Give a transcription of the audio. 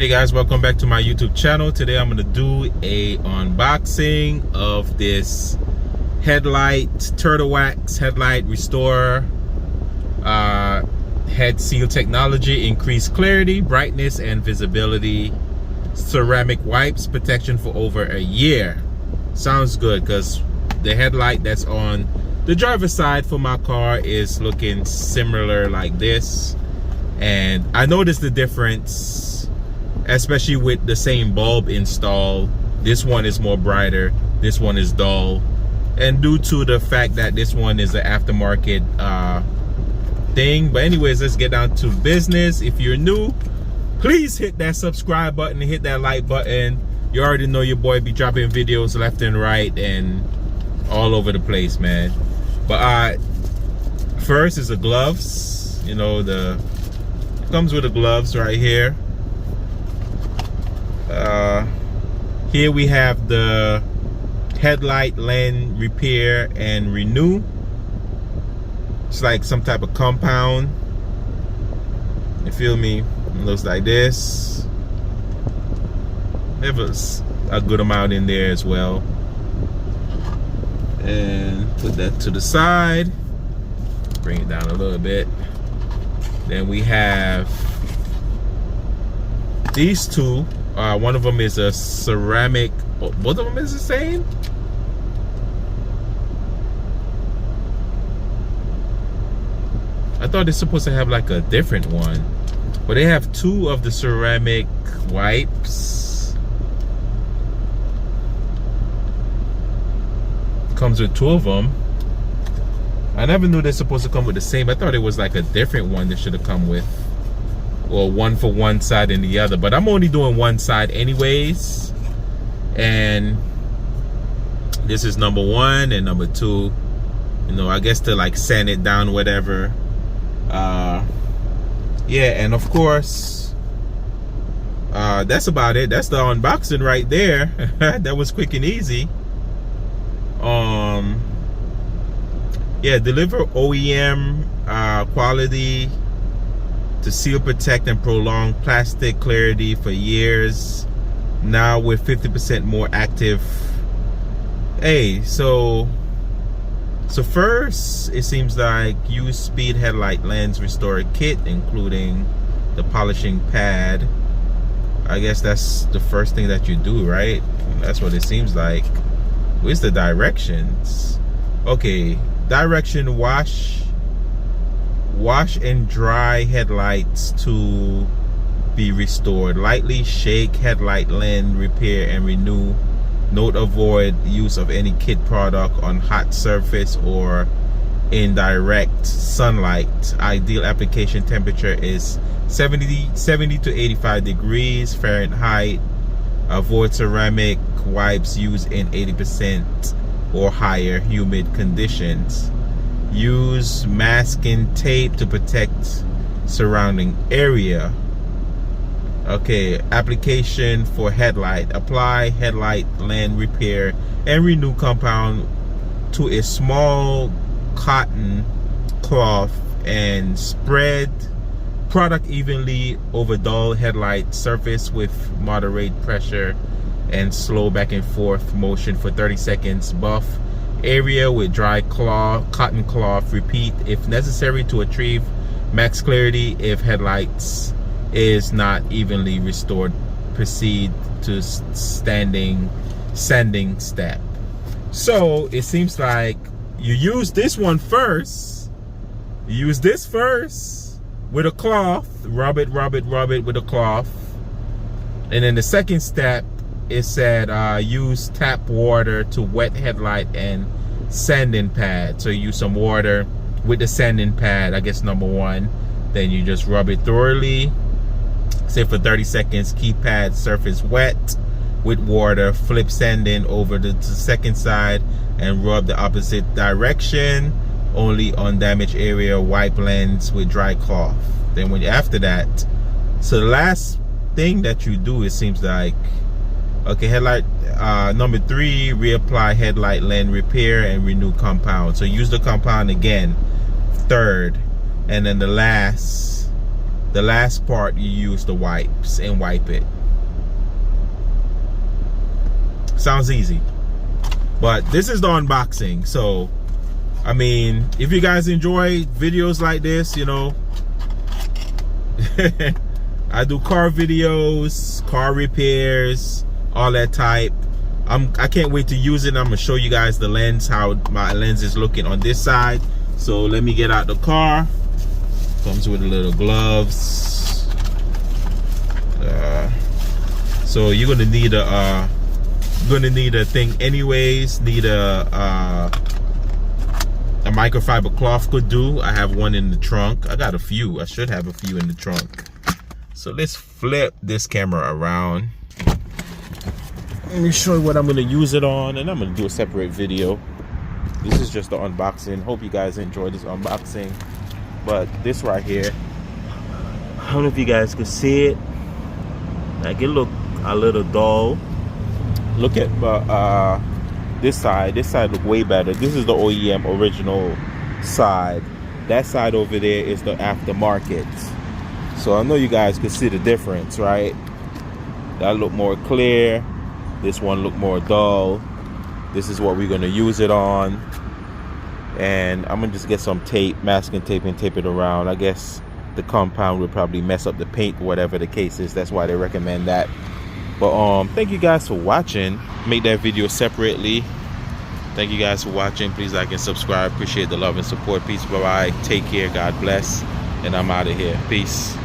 Hey guys, welcome back to my YouTube channel. Today I'm going to do a unboxing of this headlight, turtle wax headlight restorer, head seal technology, increased clarity, brightness and visibility, ceramic wipes, protection for over a year. Sounds good, because the headlight that's on the driver's side for my car is looking similar like this, and I noticed the difference, especially with the same bulb installed. This one is more brighter, this one is dull, and due to the fact that this one is an aftermarket thing. But anyways, let's get down to business. If you're new, please hit that subscribe button and hit that like button. You already know your boy be dropping videos left and right and all over the place, man. But first is the gloves. You know, it comes with the gloves right here. Here we have the headlight lens repair and renew. It's like some type of compound. You feel me? It looks like this. There's a good amount in there as well. And put that to the side. Bring it down a little bit. Then we have these two. One of them is a ceramic. Both of them is the same. I thought they're supposed to have like a different one, but they have two of the ceramic wipes. Comes with two of them. I never knew they're supposed to come with the same. I thought it was like a different one they should have come with, or one for one side and the other. But I'm only doing one side anyways, and this is number one and number two. You know, I guess to like sand it down, whatever. Yeah, and of course, that's about it. That's the unboxing right there. That was quick and easy. Yeah, deliver OEM quality to seal, protect, and prolong plastic clarity for years. Now with 50% more active. Hey, so first, it seems like use speed headlight lens restorer kit, including the polishing pad. I guess that's the first thing that you do, right? That's what it seems like. Where's the directions? Okay, direction: wash and dry headlights to be restored. Lightly shake headlight lens, repair and renew. Note: avoid use of any kit product on hot surface or in direct sunlight. Ideal application temperature is 70 to 85 degrees Fahrenheit. Avoid ceramic wipes used in 80% or higher humid conditions. Use masking tape to protect surrounding area. Okay, application for headlight: apply headlight lens repair and renew compound to a small cotton cloth and spread product evenly over dull headlight surface with moderate pressure and slow back and forth motion for 30 seconds. Buff area with dry cotton cloth. Repeat if necessary to achieve max clarity. If headlights is not evenly restored, proceed to sanding step. So it seems like you use this one first. You use this first with a cloth. Rub it with a cloth. And then the second step, it said use tap water to wet headlight and sanding pad. So you use some water with the sanding pad, I guess number one. Then you just rub it thoroughly. Say for 30 seconds, keep pad surface wet with water. Flip sanding over the second side and rub the opposite direction only on damaged area. Wipe lens with dry cloth. Then after that, so the last thing that you do, it seems like, okay, headlight number 3, reapply headlight lens repair and renew compound. So use the compound again, third, and then the last the last part you use the wipes and wipe it. Sounds easy, but this is the unboxing. So I mean, if you guys enjoy videos like this, you know, I do car videos, car repairs, all that type. I can't wait to use it. I'm gonna show you guys the lens, how my lens is looking on this side. So let me get out the car. Comes with a little gloves. So you're gonna need a thing anyways. Need a microfiber cloth could do. I have one in the trunk. I got a few. I should have a few in the trunk. So let's flip this camera around. Let me show you what I'm gonna use it on, and I'm gonna do a separate video. This is just the unboxing. Hope you guys enjoy this unboxing. But this right here, I don't know if you guys can see it. Like, it look a little dull. Look at this side. This side look way better. This is the OEM original side. That side over there is the aftermarket. So I know you guys can see the difference, right? That look more clear. This one look more dull. This is what we're gonna use it on. And I'm gonna just get some tape, masking tape, and tape it around. I guess the compound would probably mess up the paint, whatever the case is. That's why they recommend that. But thank you guys for watching. Make that video separately. Thank you guys for watching. Please like and subscribe. Appreciate the love and support. Peace. Bye bye. Take care. God bless. And I'm out of here. Peace.